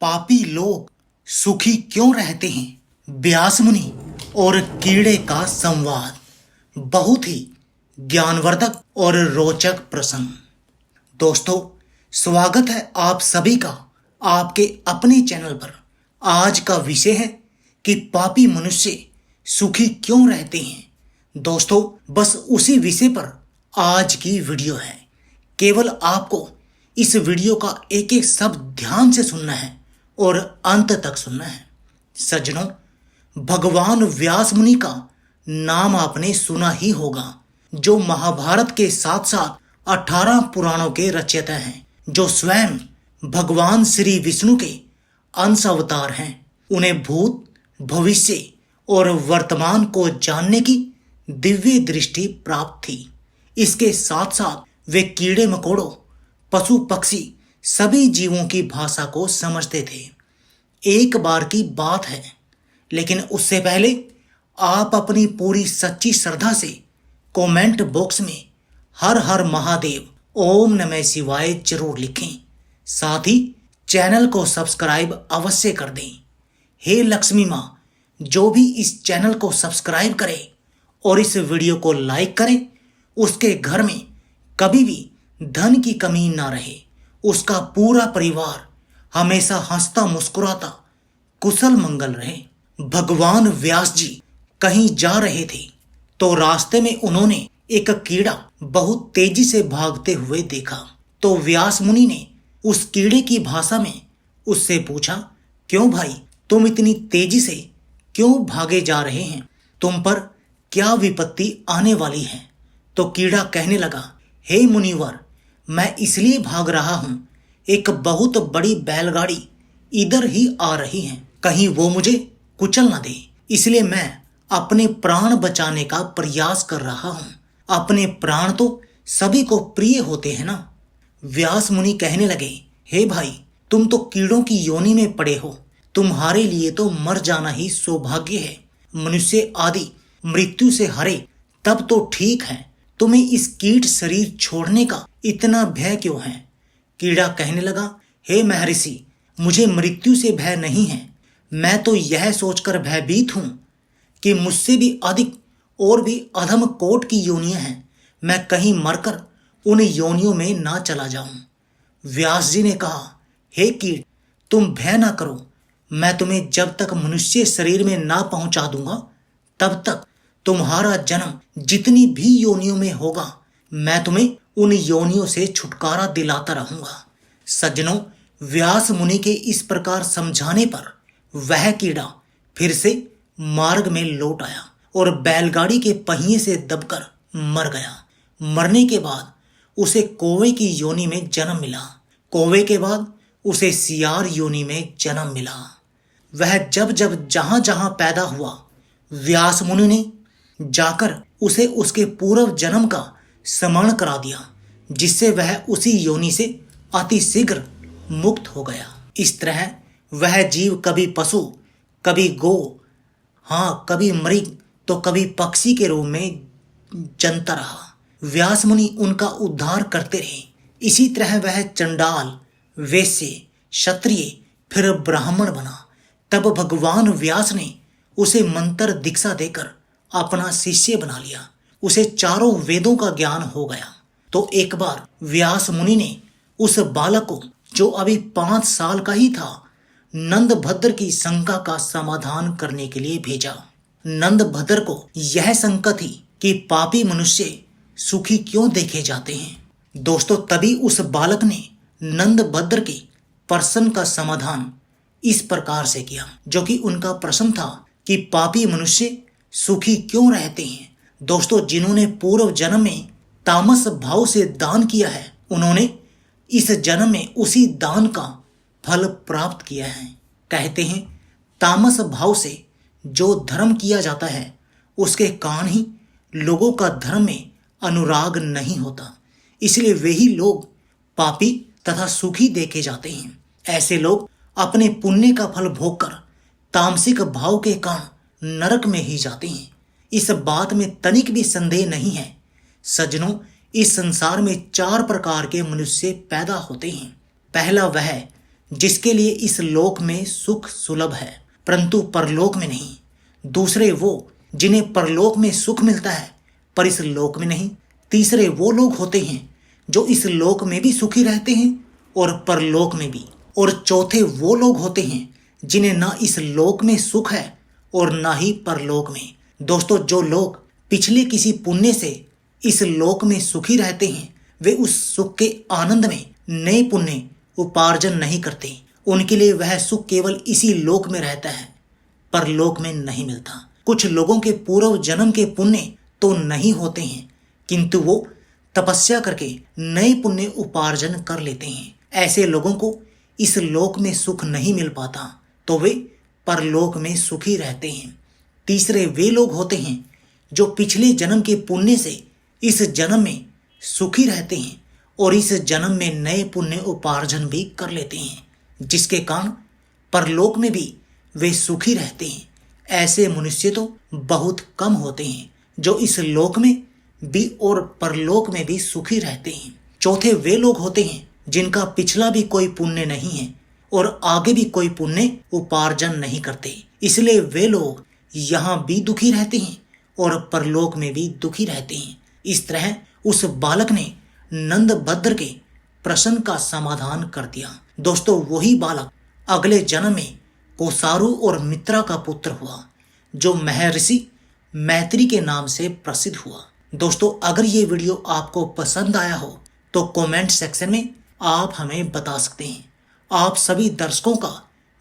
पापी लोग सुखी क्यों रहते हैं? व्यास मुनि और कीड़े का संवाद। बहुत ही ज्ञानवर्धक और रोचक प्रसंग। दोस्तों, स्वागत है आप सभी का आपके अपने चैनल पर। आज का विषय है कि पापी मनुष्य सुखी क्यों रहते हैं। दोस्तों, बस उसी विषय पर आज की वीडियो है। केवल आपको इस वीडियो का एक एक शब्द ध्यान से सुनना है और अंत तक सुनना है। सज्जनों, भगवान व्यास मुनि का नाम आपने सुना ही होगा, जो महाभारत के साथ साथ 18 पुराणों के रचयिता हैं, जो स्वयं भगवान श्री विष्णु के अंश अवतार हैं। उन्हें भूत, भविष्य और वर्तमान को जानने की दिव्य दृष्टि प्राप्त थी। इसके साथ साथ वे कीड़े मकोड़ों, पशु पक्षी सभी जीवों की भाषा को समझते थे। एक बार की बात है, लेकिन उससे पहले आप अपनी पूरी सच्ची श्रद्धा से कमेंट बॉक्स में हर हर महादेव, ओम नमः शिवाय जरूर लिखें। साथ ही चैनल को सब्सक्राइब अवश्य कर दें। हे लक्ष्मी माँ, जो भी इस चैनल को सब्सक्राइब करे और इस वीडियो को लाइक करे, उसके घर में कभी भी धन की कमी ना रहे। उसका पूरा परिवार हमेशा हंसता मुस्कुराता कुशल मंगल रहे। भगवान व्यास जी कहीं जा रहे थे तो रास्ते में उन्होंने एक कीड़ा बहुत तेजी से भागते हुए देखा। तो व्यास मुनि ने उस कीड़े की भाषा में उससे पूछा, क्यों भाई, तुम इतनी तेजी से क्यों भागे जा रहे हैं? तुम पर क्या विपत्ति आने वाली है? तो कीड़ा कहने लगा, हे मुनिवर, मैं इसलिए भाग रहा हूं, एक बहुत बड़ी बैलगाड़ी इधर ही आ रही है, कहीं वो मुझे कुचल न दे, इसलिए मैं अपने प्राण बचाने का प्रयास कर रहा हूं। अपने प्राण तो सभी को प्रिय होते हैं ना। व्यास मुनि कहने लगे, हे भाई, तुम तो कीड़ों की योनि में पड़े हो, तुम्हारे लिए तो मर जाना ही सौभाग्य है। मनुष्य आदि मृत्यु से हरे तब तो ठीक है, तुम्हें इस कीट शरीर छोड़ने का इतना भय क्यों है? कीड़ा कहने लगा, हे महर्षि, मुझे मृत्यु से भय नहीं है। मैं तो यह सोचकर भयभीत हूं कि मुझसे भी अधिक और भी अधम कोट की योनियां हैं। मैं कहीं मरकर उन योनियों में ना चला जाऊं। व्यास जी ने कहा, हे कीट, तुम भय ना करो। मैं तुम्हें जब तक मनुष्य शरीर में ना पहुंचा दूंगा, तब तक तुम्हारा जन्म जितनी भी योनियों में होगा, मैं तुम्हें उन योनियों से छुटकारा दिलाता रहूंगा। सज्जनों, व्यास मुनि के इस प्रकार समझाने पर वह कीड़ा फिर से मार्ग में लौट आया और बैलगाड़ी के पहिए से दबकर मर गया। मरने के बाद उसे कौवे की योनि में जन्म मिला। कौवे के बाद उसे सियार योनि में जन्म मिला। वह जब जब जहां जहां पैदा हुआ, व्यास मुनि ने जाकर उसे उसके पूर्व जन्म का स्मरण करा दिया, जिससे वह उसी योनि से अति शीघ्र मुक्त हो गया। इस तरह वह जीव कभी पशु, कभी गौ, हाँ कभी मृग, तो कभी पक्षी के रूप में जनता रहा। व्यास मुनि उनका उद्धार करते रहे। इसी तरह वह चंडाल, वैश्य, क्षत्रिय, फिर ब्राह्मण बना। तब भगवान व्यास ने उसे मंत्र दीक्षा देकर अपना शिष्य बना लिया। उसे चारों वेदों का ज्ञान हो गया। तो एक बार व्यास मुनि ने उस बालक को, जो अभी 5 साल का ही था, नंदभद्र की शंका का समाधान करने के लिए भेजा। नंदभद्र को यह शंका थी कि पापी मनुष्य सुखी क्यों देखे जाते हैं। दोस्तों, तभी उस बालक ने नंदभद्र के प्रश्न का समाधान इस प्रकार से किया, जो कि उनका प्रश्न था कि पापी मनुष्य सुखी क्यों रहते हैं। दोस्तों, जिन्होंने पूर्व जन्म में तामस भाव से दान किया है, उन्होंने इस जन्म में उसी दान का फल प्राप्त किया है। कहते हैं, तामस भाव से जो धर्म किया जाता है, उसके कारण ही लोगों का धर्म में अनुराग नहीं होता। इसलिए वे ही लोग पापी तथा सुखी देखे जाते हैं। ऐसे लोग अपने पुण्य का फल भोगकर तामसिक भाव के कारण नरक में ही जाते हैं। इस बात में तनिक भी संदेह नहीं है। सज्जनों, इस संसार में 4 प्रकार के मनुष्य पैदा होते हैं। पहला वह जिसके लिए इस लोक में सुख सुलभ है परंतु परलोक में नहीं। दूसरे वो जिन्हें परलोक में सुख मिलता है पर इस लोक में नहीं। तीसरे वो लोग होते हैं जो इस लोक में भी सुखी रहते हैं और परलोक में भी। और चौथे वो लोग होते हैं जिन्हें ना इस लोक में सुख है और ना ही परलोक में। दोस्तों, जो लोग पिछले किसी पुण्य से इस लोक में सुखी रहते हैं वे उस सुख के आनंद में नए पुण्य उपार्जन नहीं करते। उनके लिए वह सुख केवल इसी लोक में रहता है, परलोक में नहीं मिलता। कुछ लोगों के पूर्व जन्म के पुण्य तो नहीं होते हैं किंतु वो तपस्या करके नए पुण्य उपार्जन कर लेते हैं। ऐसे लोगों को इस लोक में सुख नहीं मिल पाता तो वे परलोक में सुखी रहते हैं। तीसरे वे लोग होते हैं जो पिछले जन्म के पुण्य से इस जन्म में सुखी रहते हैं और इस जन्म में नए पुण्य उपार्जन भी कर लेते हैं, जिसके कारण परलोक में भी वे सुखी रहते हैं। ऐसे मनुष्य तो बहुत कम होते हैं जो इस लोक में भी और परलोक में भी सुखी रहते हैं। चौथे वे लोग होते हैं जिनका पिछला भी कोई पुण्य नहीं है और आगे भी कोई पुण्य उपार्जन नहीं करते, इसलिए वे लोग यहाँ भी दुखी रहते हैं और परलोक में भी दुखी रहते हैं। इस तरह उस बालक ने नंदभद्र के प्रश्न का समाधान कर दिया। दोस्तों, वही बालक अगले जन्म में कोसारु और मित्रा का पुत्र हुआ जो महर्षि मैत्री के नाम से प्रसिद्ध हुआ। दोस्तों, अगर ये वीडियो आपको पसंद आया हो तो कमेंट सेक्शन में आप हमें बता सकते हैं। आप सभी दर्शकों का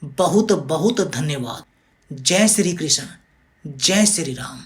बहुत बहुत धन्यवाद। जय श्री कृष्ण, जय श्री राम।